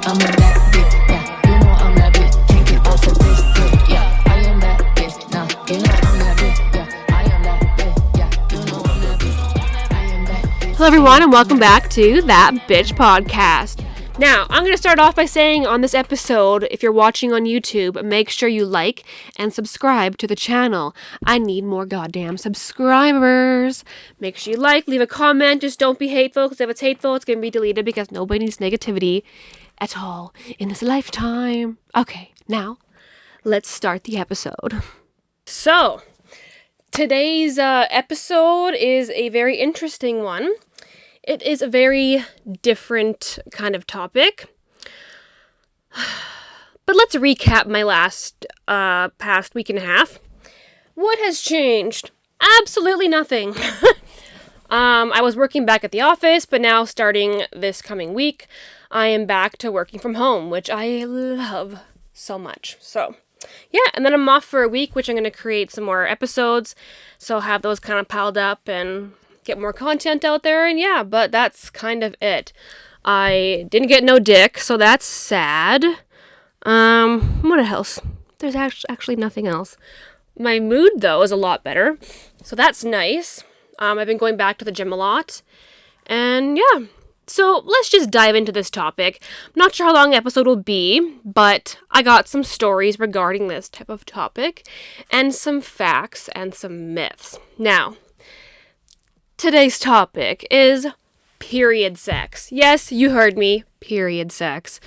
I'm a bad bitch, yeah. You know I'm that bitch, can't get off of this dick, yeah. I am that bitch, now you know I'm that bitch, yeah. I am that bitch, yeah. You know I'm that bitch, I am that bitch. Hello everyone and welcome back to That Bitch Podcast. Now, I'm going to start off by saying on this episode, if you're watching on YouTube, make sure you like and subscribe to the channel. I need more goddamn subscribers. Make sure you like, leave a comment, just don't be hateful, because if it's hateful, it's going to be deleted because nobody needs negativity at all in this lifetime. Okay, now, let's start the episode. So, today's episode is a very interesting one. It is a very different kind of topic. But let's recap my past week and a half. What has changed? Absolutely nothing. I was working back at the office, but now starting this coming week, I am back to working from home, which I love so much. So, yeah, and then I'm off for a week, which I'm going to create some more episodes. So I'll have those kind of piled up and get more content out there, and yeah, but that's kind of it. I didn't get no dick, so that's sad. What else? There's actually nothing else. My mood, though, is a lot better, so that's nice. I've been going back to the gym a lot, and yeah. So let's just dive into this topic. I'm not sure how long the episode will be, but I got some stories regarding this type of topic, and some facts and some myths. Now, today's topic is period sex. Yes, you heard me, period sex.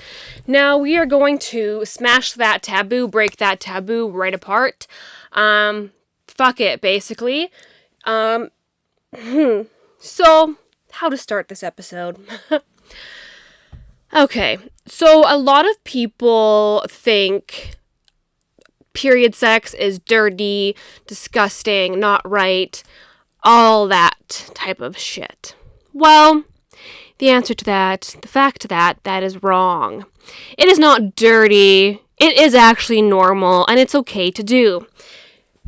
Now, we are going to smash that taboo, break that taboo right apart. Fuck it, basically. So, how to start this episode? Okay, so a lot of people think period sex is dirty, disgusting, not right, all that type of shit. Well, the answer to that, the fact that is wrong. It is not dirty. It is actually normal, and it's okay to do.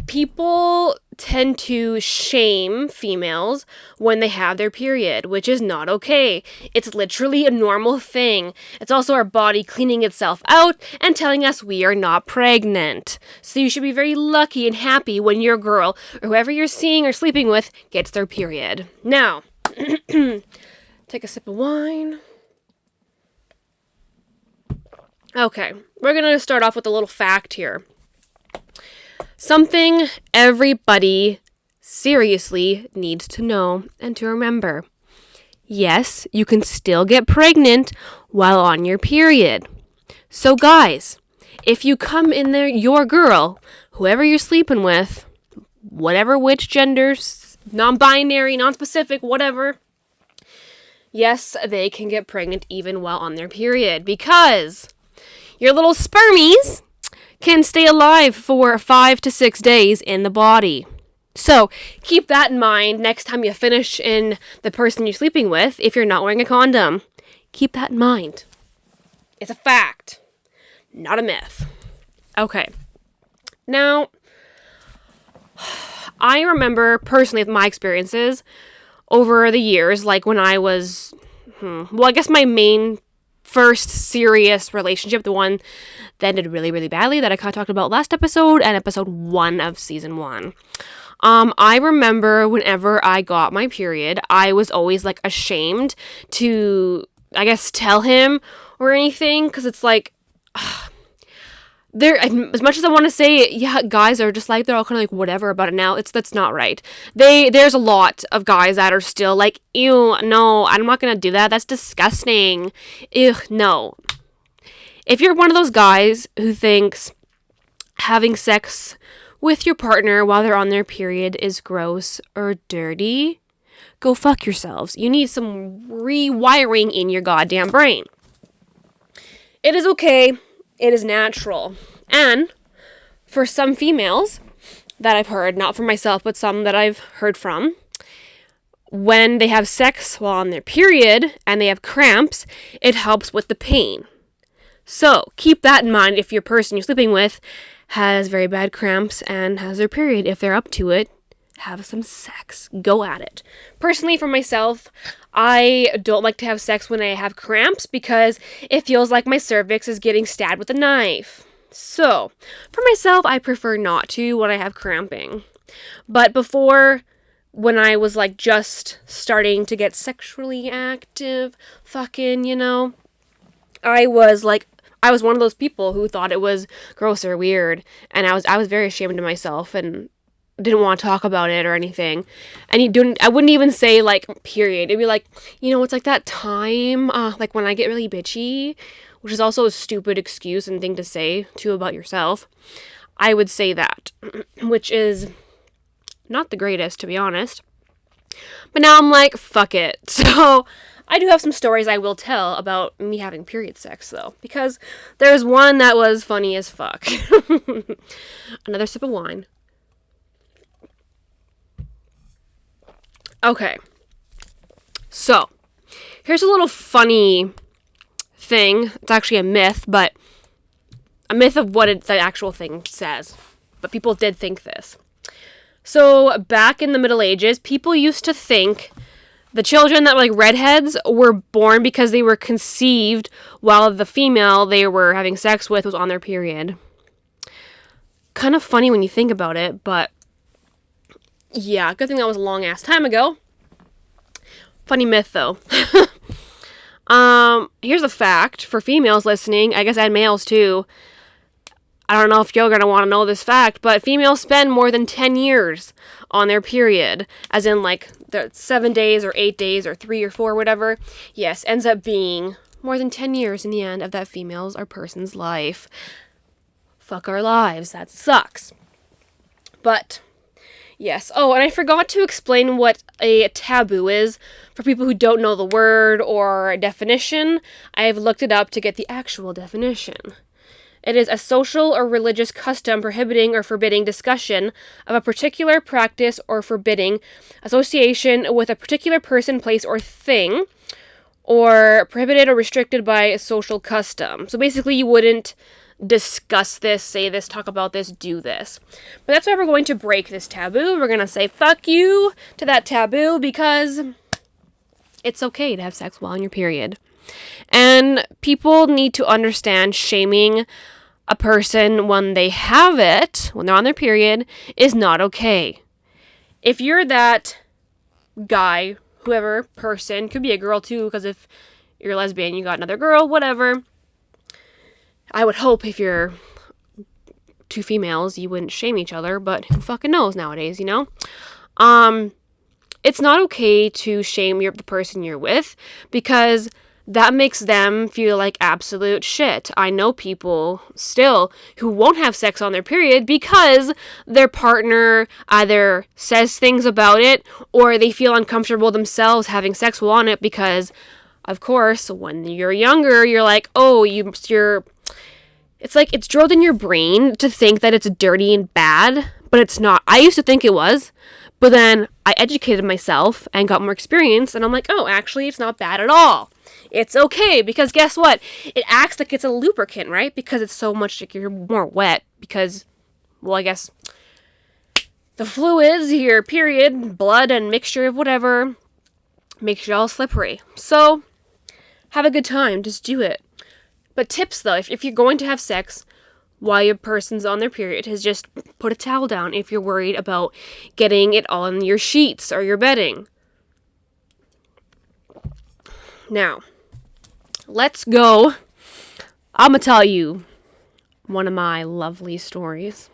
People tend to shame females when they have their period, which is not okay. It's literally a normal thing. It's also our body cleaning itself out and telling us we are not pregnant. So you should be very lucky and happy when your girl, or whoever you're seeing or sleeping with, gets their period. Now, take a sip of wine. Okay, we're going to start off with a little fact here. Something everybody seriously needs to know and to remember. Yes, you can still get pregnant while on your period. So guys, if you come in there, your girl, whoever you're sleeping with, whatever which genders, non-binary, non-specific, whatever, yes, they can get pregnant even while on their period because your little spermies can stay alive for 5 to 6 days in the body. So keep that in mind next time you finish in the person you're sleeping with if you're not wearing a condom. Keep that in mind. It's a fact, not a myth. Okay. Now, I remember personally with my experiences over the years, like when I was, I guess my main first serious relationship, the one that ended really, really badly that I kind of talked about last episode and episode 1 of season 1. I remember whenever I got my period, I was always like ashamed to, I guess, tell him or anything because it's like, as much as I want to say, yeah, guys are just like, they're all kind of like whatever about it now. That's not right. There's a lot of guys that are still like, ew, no, I'm not going to do that. That's disgusting. Ew, no. If you're one of those guys who thinks having sex with your partner while they're on their period is gross or dirty, go fuck yourselves. You need some rewiring in your goddamn brain. It is okay. It is natural. And for some females that I've heard, not for myself, but some that I've heard from, when they have sex while on their period and they have cramps, it helps with the pain. So keep that in mind if your person you're sleeping with has very bad cramps and has their period. If they're up to it, have some sex. Go at it. Personally, for myself, I don't like to have sex when I have cramps because it feels like my cervix is getting stabbed with a knife. So, for myself, I prefer not to when I have cramping. But before, when I was like just starting to get sexually active, I was one of those people who thought it was gross or weird, and I was very ashamed of myself and didn't want to talk about it or anything. And I wouldn't even say like period. It'd be like, it's like that time, like when I get really bitchy, which is also a stupid excuse and thing to say too about yourself. I would say that, which is not the greatest, to be honest. But now I'm like, fuck it. So I do have some stories I will tell about me having period sex, though, because there's one that was funny as fuck. Another sip of wine. Okay. So, here's a little funny thing. It's actually a myth, but a myth of what the actual thing says. But people did think this. So, back in the Middle Ages, people used to think the children that were like redheads were born because they were conceived while the female they were having sex with was on their period. Kind of funny when you think about it, but yeah, good thing that was a long ass time ago. Funny myth though. Here's a fact for females listening, I guess, and males too. I don't know if you're going to want to know this fact, but females spend more than 10 years on their period, as in like the 7 days or 8 days or 3 or 4, whatever. Yes, ends up being more than 10 years in the end of that female's or person's life. Fuck our lives. That sucks. But yes. Oh, and I forgot to explain what a taboo is for people who don't know the word or definition. I've looked it up to get the actual definition. It is a social or religious custom prohibiting or forbidding discussion of a particular practice or forbidding association with a particular person, place, or thing, or prohibited or restricted by a social custom. So basically you wouldn't discuss this, say this, talk about this, do this. But that's why we're going to break this taboo. We're going to say fuck you to that taboo because it's okay to have sex while on your period. And people need to understand shaming a person when they have it, when they're on their period, is not okay. If you're that guy, whoever, person, could be a girl too, because if you're a lesbian, you got another girl, whatever. I would hope if you're two females, you wouldn't shame each other, but who fucking knows nowadays, It's not okay to shame the person you're with, because that makes them feel like absolute shit. I know people still who won't have sex on their period because their partner either says things about it or they feel uncomfortable themselves having sex while on it because, of course, when you're younger, you're like, oh, you're... It's like it's drilled in your brain to think that it's dirty and bad, but it's not. I used to think it was, but then I educated myself and got more experience, and I'm like, oh, actually, it's not bad at all. It's okay, because guess what? It acts like it's a lubricant, right? Because it's so much, like, you're more wet, because, well, I guess the fluids, your period, blood, and mixture of whatever makes you all slippery. So, have a good time. Just do it. But tips, though, if you're going to have sex while your person's on their period, is just put a towel down if you're worried about getting it on your sheets or your bedding. Now, let's go. I'm going to tell you one of my lovely stories.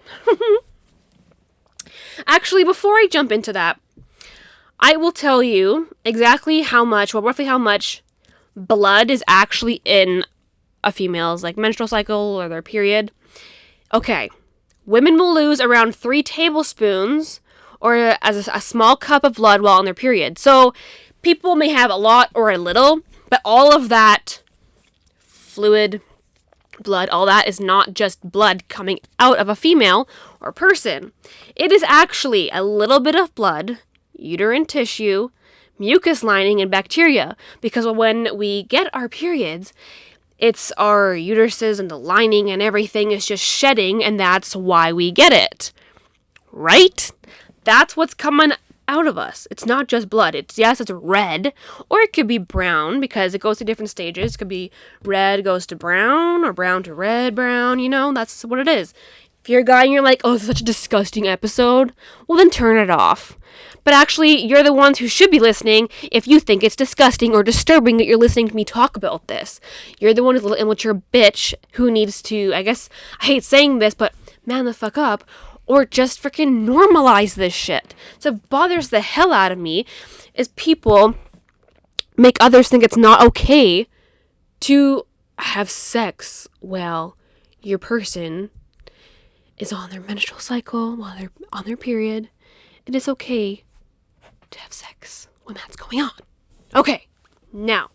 Actually, before I jump into that, I will tell you exactly how much, well, roughly how much blood is actually in a female's, like, menstrual cycle or their period. Okay, women will lose around 3 tablespoons or as a small cup of blood while on their period. So, people may have a lot or a little, but all of that fluid, blood, all that is not just blood coming out of a female or person. It is actually a little bit of blood, uterine tissue, mucus lining, and bacteria. Because when we get our periods, it's our uteruses and the lining and everything is just shedding, and that's why we get it. Right? that's what's coming out of us. It's not just blood. Yes, it's red, or it could be brown because it goes to different stages. It could be red goes to brown, or brown to red, brown, that's what it is. If you're a guy and you're like, oh, this is such a disgusting episode, well, then turn it off. But actually, you're the ones who should be listening if you think it's disgusting or disturbing that you're listening to me talk about this. You're the one who's a little immature bitch who needs to, I guess, I hate saying this, but man the fuck up, or just freaking normalize this shit. So it bothers the hell out of me is people make others think it's not okay to have sex while your person is on their menstrual cycle, while they're on their period. It is okay to have sex when that's going on. Okay, now,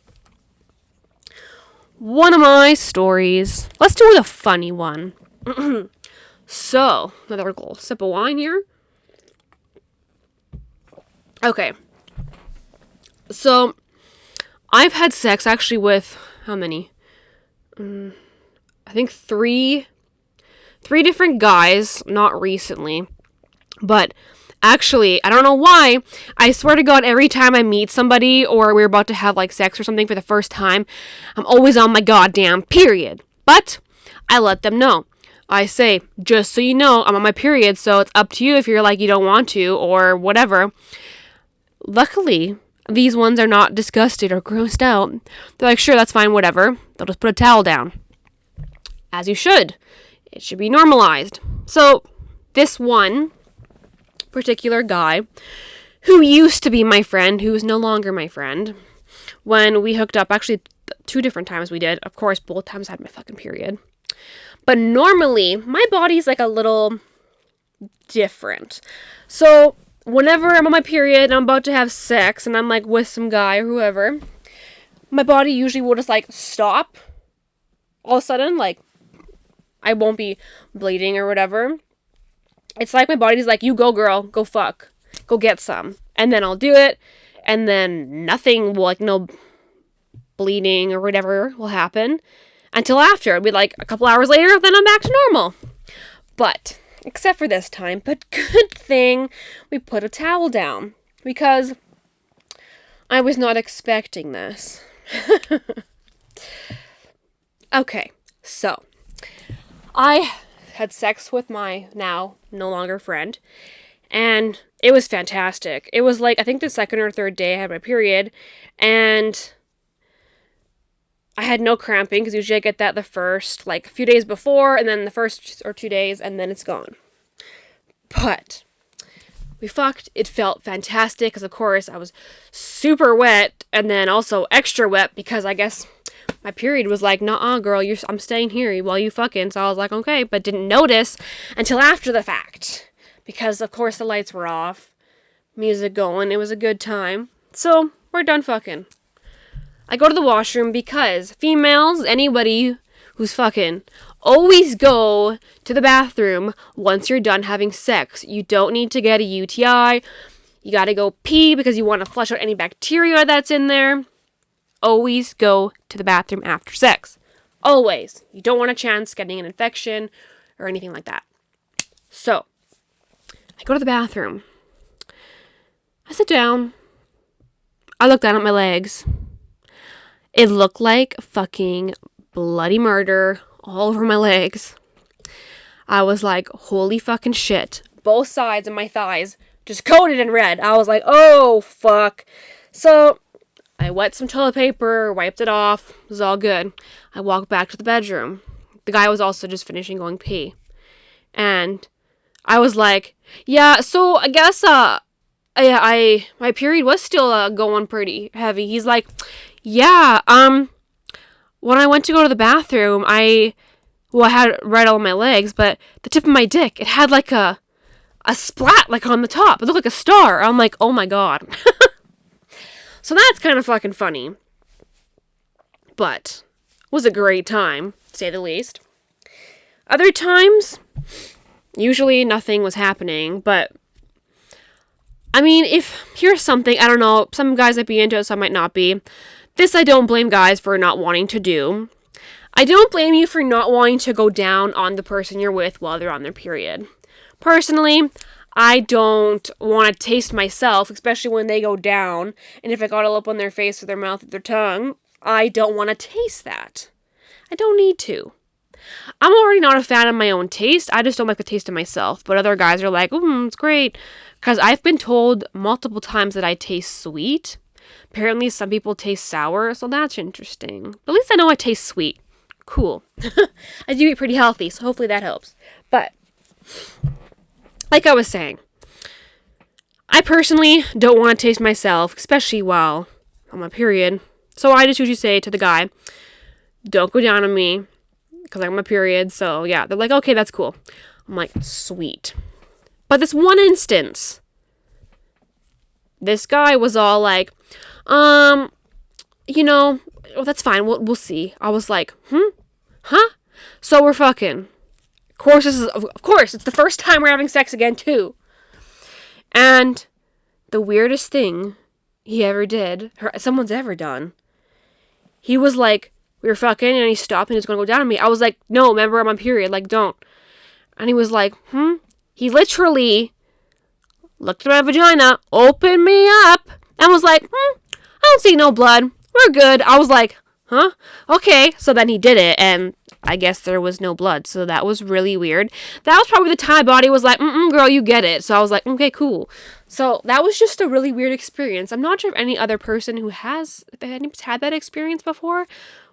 one of my stories. Let's do the funny one. So, another little sip of wine here. Okay. So, I've had sex actually with, how many? I think three different guys, not recently. But actually, I don't know why, I swear to God, every time I meet somebody or we're about to have like sex or something for the first time, I'm always on my goddamn period. But I let them know. I say, just so you know, I'm on my period, so it's up to you if you're like you don't want to or whatever. Luckily, these ones are not disgusted or grossed out. They're like, sure, that's fine, whatever. They'll just put a towel down. As you should. It should be normalized. So, this one particular guy, who used to be my friend, who is no longer my friend, when we hooked up, actually 2 different times we did. Of course, both times I had my fucking period. But normally, my body's like a little different. So, whenever I'm on my period and I'm about to have sex and I'm like with some guy or whoever, my body usually will just like stop. All of a sudden, like, I won't be bleeding or whatever. It's like my body's like, you go girl, go fuck, go get some. And then I'll do it, and then nothing will, like, no bleeding or whatever will happen until after. It'll be like a couple hours later, then I'm back to normal. But, except for this time, but good thing we put a towel down, because I was not expecting this. Okay, so I had sex with my now no longer friend, and it was fantastic. It was like, I think the second or third day I had my period, and I had no cramping, because usually I get that the first, like, a few days before, and then the first or 2 days, and then it's gone. But we fucked. It felt fantastic, because of course I was super wet, and then also extra wet, because I guess my period was like, nuh-uh, girl, I'm staying here while you fucking. So I was like, okay, but didn't notice until after the fact. Because, of course, the lights were off. Music going. It was a good time. So, we're done fucking. I go to the washroom because females, anybody who's fucking, always go to the bathroom once you're done having sex. You don't need to get a UTI. You gotta go pee because you want to flush out any bacteria that's in there. Always go to the bathroom after sex. Always. You don't want a chance getting an infection or anything like that. So, I go to the bathroom. I sit down. I look down at my legs. It looked like fucking bloody murder all over my legs. I was like, holy fucking shit. Both sides of my thighs just coated in red. I was like, oh, fuck. So I wet some toilet paper, wiped it off. It was all good. I walked back to the bedroom. The guy was also just finishing going pee. And I was like, yeah, so I guess, my period was still going pretty heavy. He's like, yeah, when I went to go to the bathroom, I had it right on my legs, but the tip of my dick, it had like a splat like on the top. It looked like a star. I'm like, oh my god. So that's kind of fucking funny. But it was a great time, to say the least. Other times, usually nothing was happening, but I mean, here's something, I don't know, some guys might be into it, some might not be. This I don't blame guys for not wanting to do. I don't blame you for not wanting to go down on the person you're with while they're on their period. Personally, I don't want to taste myself, especially when they go down. And if it got all up on their face or their mouth or their tongue, I don't want to taste that. I don't need to. I'm already not a fan of my own taste. I just don't like the taste of myself. But other guys are like, it's great. Because I've been told multiple times that I taste sweet. Apparently some people taste sour, so that's interesting. But at least I know I taste sweet. Cool. I do eat pretty healthy, so hopefully that helps. But, like I was saying, I personally don't want to taste myself, especially while on my period. So I just usually say to the guy, don't go down on me, because I'm on my period. So yeah, they're like, okay, that's cool. I'm like, sweet. But this one instance, this guy was all like, that's fine. We'll see. I was like, huh? So we're fucking. Of course, it's the first time we're having sex again too. And the weirdest thing he ever did, someone's ever done, he was like, we were fucking, and he stopped and he was gonna go down on me. I was like, no, remember, I'm on period, like, don't. And he was like, He literally looked at my vagina, opened me up, and was like, I don't see no blood. We're good. I was like, huh? Okay. So then he did it, and I guess there was no blood. So that was really weird. That was probably the time my body was like, girl, you get it. So I was like, okay, cool. So that was just a really weird experience. I'm not sure if any other person who has had that experience before,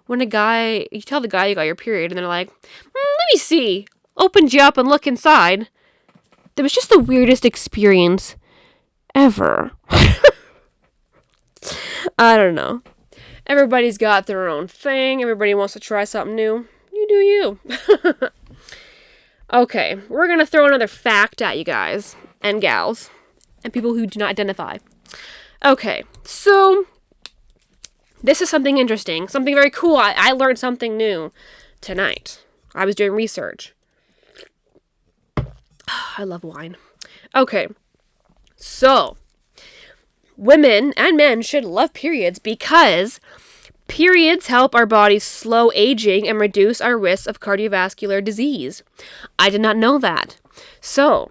when you tell the guy you got your period, and they're like, let me see. Opened you up and look inside. It was just the weirdest experience ever. I don't know. Everybody's got their own thing. Everybody wants to try something new. You do you. Okay, we're going to throw another fact at you guys and gals and people who do not identify. Okay, so this is something interesting, something very cool. I learned something new tonight. I was doing research. I love wine. Okay, so women and men should love periods because periods help our bodies slow aging and reduce our risks of cardiovascular disease. I did not know that. So,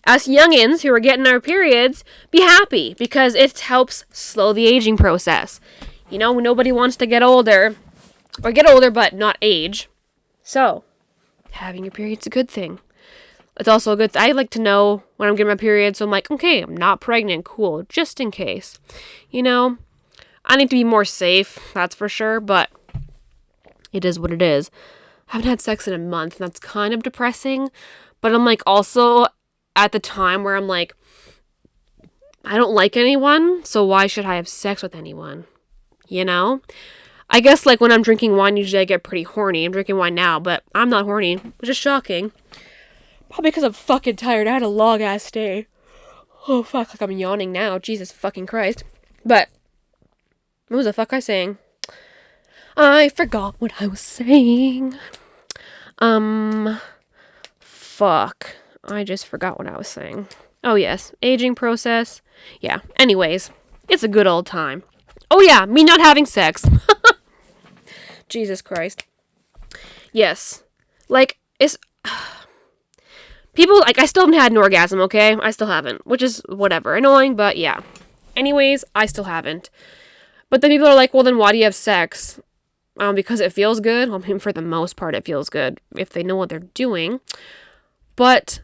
us youngins who are getting our periods, be happy because it helps slow the aging process. You know, nobody wants to get older, or get older but not age. So, having your period's a good thing. It's also a good I like to know when I'm getting my period, so I'm like, okay, I'm not pregnant, cool, just in case. You know, I need to be more safe, that's for sure, but it is what it is. I haven't had sex in a month, and that's kind of depressing, but I'm like also at the time where I'm like, I don't like anyone, so why should I have sex with anyone? You know? I guess like when I'm drinking wine, usually I get pretty horny. I'm drinking wine now, but I'm not horny, which is shocking. Probably because I'm fucking tired. I had a long-ass day. Oh, fuck. Like, I'm yawning now. Jesus fucking Christ. But, what was the fuck I saying? I forgot what I was saying. Fuck. I just forgot what I was saying. Oh, yes. Aging process. Yeah. Anyways. It's a good old time. Oh, yeah. Me not having sex. Jesus Christ. Yes. Like, it's... People, like, I still haven't had an orgasm, okay? I still haven't, which is whatever. Annoying, but yeah. Anyways, I still haven't. But then people are like, well, then why do you have sex? Because it feels good? Well, I mean, for the most part, it feels good if they know what they're doing. But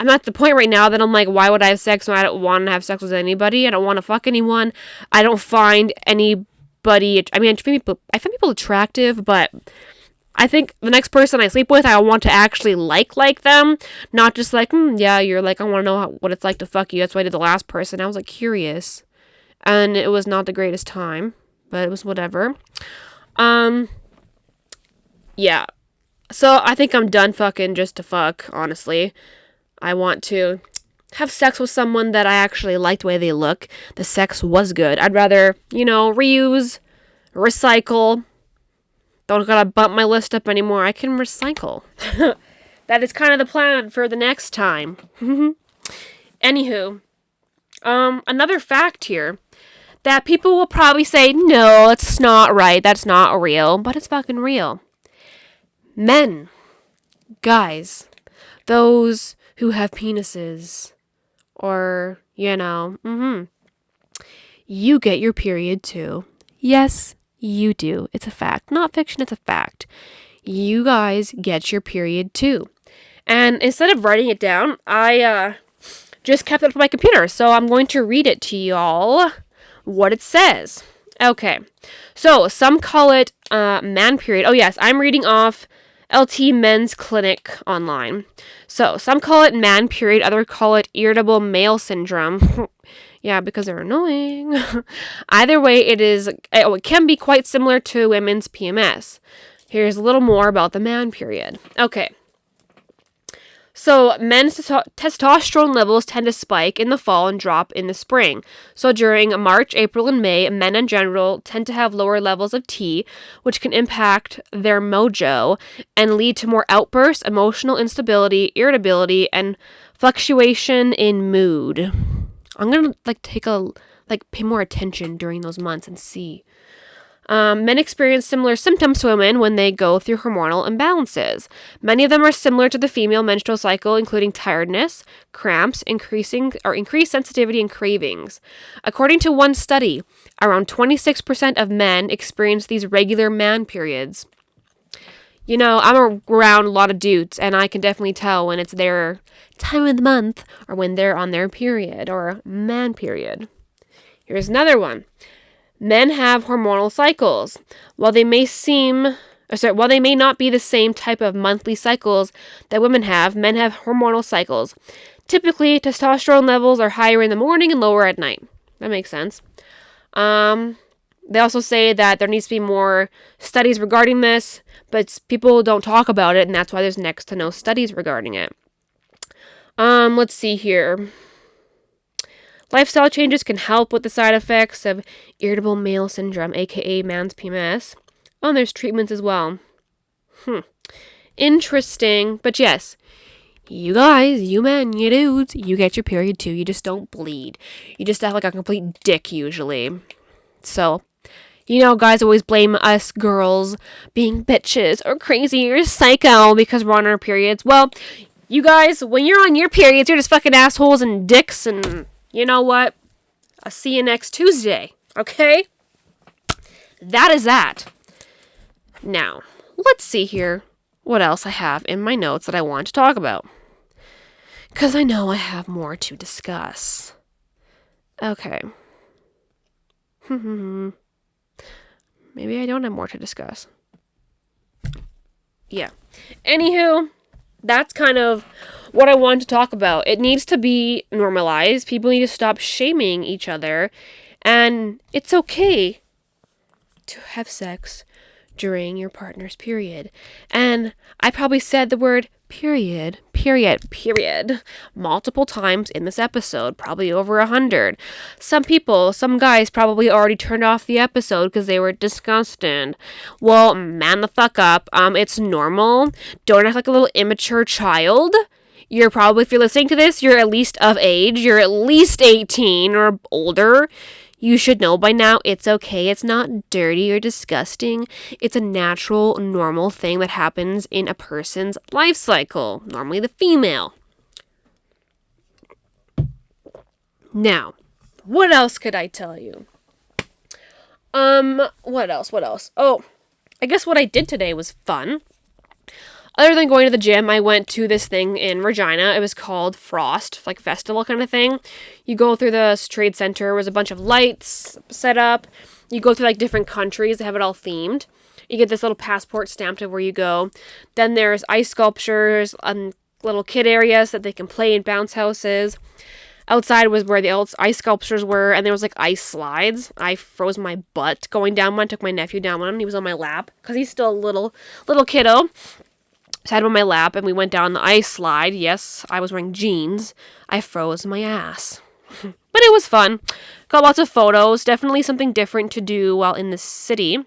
I'm at the point right now that I'm like, why would I have sex when I don't want to have sex with anybody? I don't want to fuck anyone. I don't find anybody... I mean, I find people attractive, but... I think the next person I sleep with, I want to actually like them. Not just like, yeah, you're like, I want to know what it's like to fuck you. That's why I did the last person. I was like curious. And it was not the greatest time. But it was whatever. Yeah. So I think I'm done fucking just to fuck, honestly. I want to have sex with someone that I actually like the way they look. The sex was good. I'd rather, reuse, recycle. Don't gotta bump my list up anymore. I can recycle. That is kind of the plan for the next time. Anywho, another fact here that people will probably say, no, it's not right. That's not real, but it's fucking real. Men, guys, those who have penises, or, you get your period too. Yes, you do. It's a fact. Not fiction, it's a fact. You guys get your period too. And instead of writing it down, I just kept it on my computer. So I'm going to read it to y'all what it says. Okay. So some call it man period. Oh, yes. I'm reading off LT Men's Clinic online. So some call it man period. Others call it irritable male syndrome. Yeah, because they're annoying. Either way, it can be quite similar to women's PMS. Here's a little more about the man period. Okay. So men's testosterone levels tend to spike in the fall and drop in the spring. So during March, April, and May, men in general tend to have lower levels of T, which can impact their mojo and lead to more outbursts, emotional instability, irritability, and fluctuation in mood. I'm gonna pay more attention during those months and see. Men experience similar symptoms to women when they go through hormonal imbalances. Many of them are similar to the female menstrual cycle, including tiredness, cramps, increased sensitivity, and cravings. According to one study, around 26% of men experience these regular man periods. I'm around a lot of dudes, and I can definitely tell when it's their time of the month or when they're on their period or man period. Here's another one. Men have hormonal cycles. While they may not be the same type of monthly cycles that women have, men have hormonal cycles. Typically, testosterone levels are higher in the morning and lower at night. That makes sense. They also say that there needs to be more studies regarding this, but people don't talk about it, and that's why there's next to no studies regarding it. Let's see here. Lifestyle changes can help with the side effects of irritable male syndrome, aka man's PMS. Oh, and there's treatments as well. Interesting. But yes, you guys, you men, you dudes, you get your period too. You just don't bleed. You just have like a complete dick usually. So, guys always blame us girls being bitches or crazy or psycho because we're on our periods. Well, you guys, when you're on your periods, you're just fucking assholes and dicks, and you know what? I'll see you next Tuesday, okay? That is that. Now, let's see here what else I have in my notes that I want to talk about. Because I know I have more to discuss. Okay. Maybe I don't have more to discuss. Yeah. Anywho, that's kind of what I want to talk about. It needs to be normalized. People need to stop shaming each other. And it's okay to have sex during your partner's period. And I probably said the word period multiple times in this episode, probably over 100. Some guys probably already turned off the episode because they were disgusted. Well, man the fuck up. It's normal. Don't act like a little immature child. You're probably, if you're listening to this, you're at least of age. You're at least 18 or older. You should know by now it's okay. It's not dirty or disgusting. It's a natural, normal thing that happens in a person's life cycle. Normally the female. Now, what else could I tell you? What else? Oh, I guess what I did today was fun. Other than going to the gym, I went to this thing in Regina. It was called Frost, like festival kind of thing. You go through the trade center. There was a bunch of lights set up. You go through like different countries. They have it all themed. You get this little passport stamped of where you go. Then there's ice sculptures and little kid areas that they can play in bounce houses. Outside was where the ice sculptures were, and there was like ice slides. I froze my butt going down one. I took my nephew down one. He was on my lap because he's still a little kiddo. So I had him on my lap, and we went down the ice slide. Yes, I was wearing jeans. I froze my ass. But it was fun. Got lots of photos. Definitely something different to do while in the city.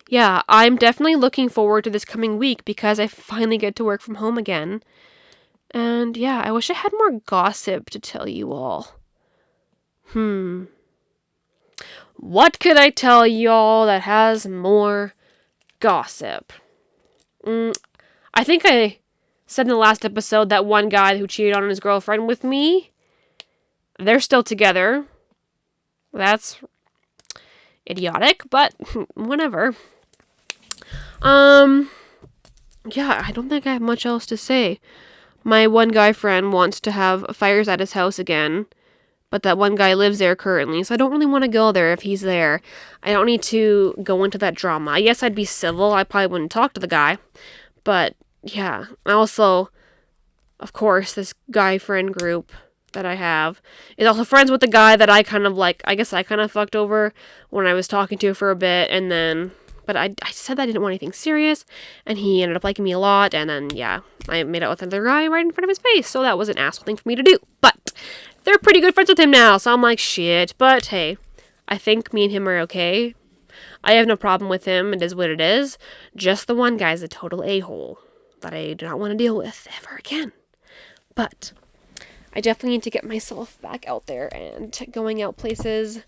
Yeah, I'm definitely looking forward to this coming week because I finally get to work from home again. And yeah, I wish I had more gossip to tell you all. What could I tell y'all that has more gossip? I think I said in the last episode, that one guy who cheated on his girlfriend with me, they're still together. That's idiotic, but whatever. Yeah, I don't think I have much else to say. My one guy friend wants to have fires at his house again, but that one guy lives there currently, so I don't really want to go there if he's there. I don't need to go into that drama. Yes, I'd be civil. I probably wouldn't talk to the guy, but yeah. I also, of course, this guy friend group that I have is also friends with the guy that I kind of I guess I kind of fucked over when I was talking to for a bit, and then, but I said that I didn't want anything serious, and he ended up liking me a lot, and then, yeah, I made out with another guy right in front of his face, so that was an asshole thing for me to do, but they're pretty good friends with him now, so I'm like, shit, but hey, I think me and him are okay. I have no problem with him, it is what it is, just the one guy's a total a-hole that I do not want to deal with ever again, but I definitely need to get myself back out there and going out places,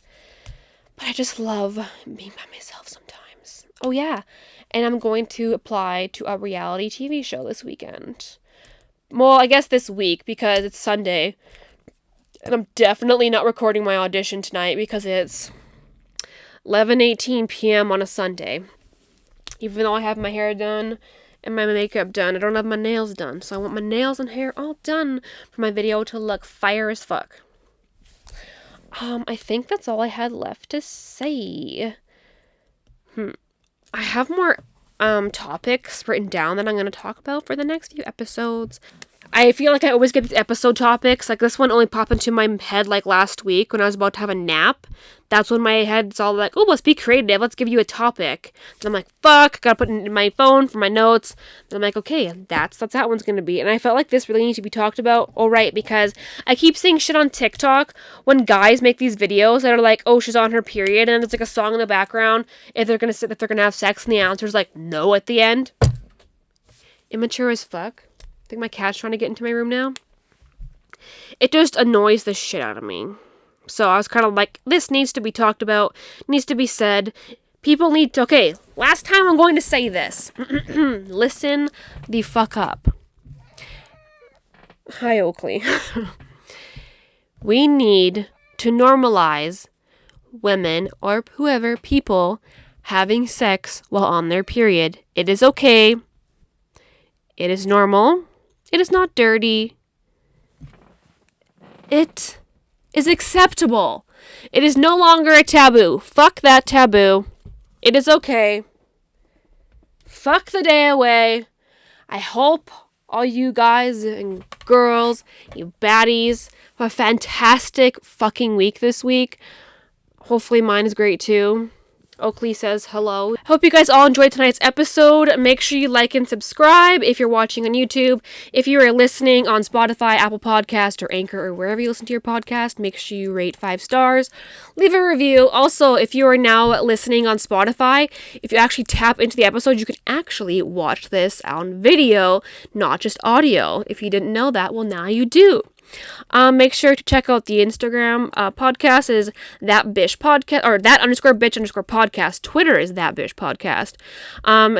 but I just love being by myself sometimes. Oh yeah, and I'm going to apply to a reality TV show this weekend. Well, I guess this week because it's Sunday, and I'm definitely not recording my audition tonight because it's 11:18 p.m. on a Sunday. Even though I have my hair done and my makeup done, I don't have my nails done, so I want my nails and hair all done for my video to look fire as fuck. I think that's all I had left to say. I have more topics written down that I'm going to talk about for the next few episodes. I feel like I always get these episode topics. Like, this one only popped into my head, like, last week when I was about to have a nap. That's when my head's all like, oh, let's be creative. Let's give you a topic. And I'm like, fuck, gotta put it in my phone for my notes. And I'm like, okay, that's that one's gonna be. And I felt like this really needs to be talked about. All right, because I keep seeing shit on TikTok when guys make these videos that are like, oh, she's on her period, and there's like a song in the background if they're gonna have sex, and the answer's like no at the end. Immature as fuck. I think my cat's trying to get into my room now. It just annoys the shit out of me. So I was kind of like, this needs to be talked about, needs to be said. People need to, okay, last time I'm going to say this. Listen the fuck up. Hi, Oakley. We need to normalize women or whoever, people, having sex while on their period. It is okay. It is normal. It is not dirty. It is acceptable. It is no longer a taboo. Fuck that taboo. It is okay. Fuck the day away. I hope all you guys and girls, you baddies, have a fantastic fucking week this week. Hopefully mine is great too. Oakley says hello. Hope you guys all enjoyed tonight's episode. Make sure you like and subscribe if you're watching on YouTube. If you are listening on Spotify, Apple Podcast, or Anchor, or wherever you listen to your podcast, make sure you rate 5 stars. Leave a review. Also, if you are now listening on Spotify, if you actually tap into the episode, you can actually watch this on video, not just audio. If you didn't know that, well, now you do. Make sure to check out the Instagram podcast is that bitch podcast, or that _bitch _podcast. Twitter is that bitch podcast.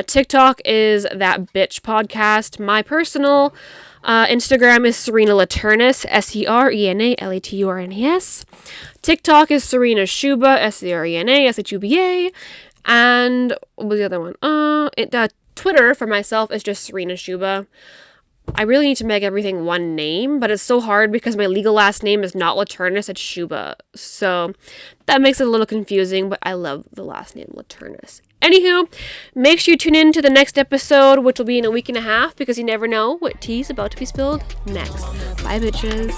TikTok is that bitch podcast. My personal Instagram is Serena Laturnis, SERENA TikTok is Serena Shuba, SERENA and what was the other one? Twitter for myself is just Serena Shuba. I really need to make everything one name, but it's so hard because my legal last name is not Laturnis, it's Shuba. So that makes it a little confusing, but I love the last name Laturnis. Anywho, make sure you tune in to the next episode, which will be in a week and a half, because you never know what tea's about to be spilled next. Bye, bitches.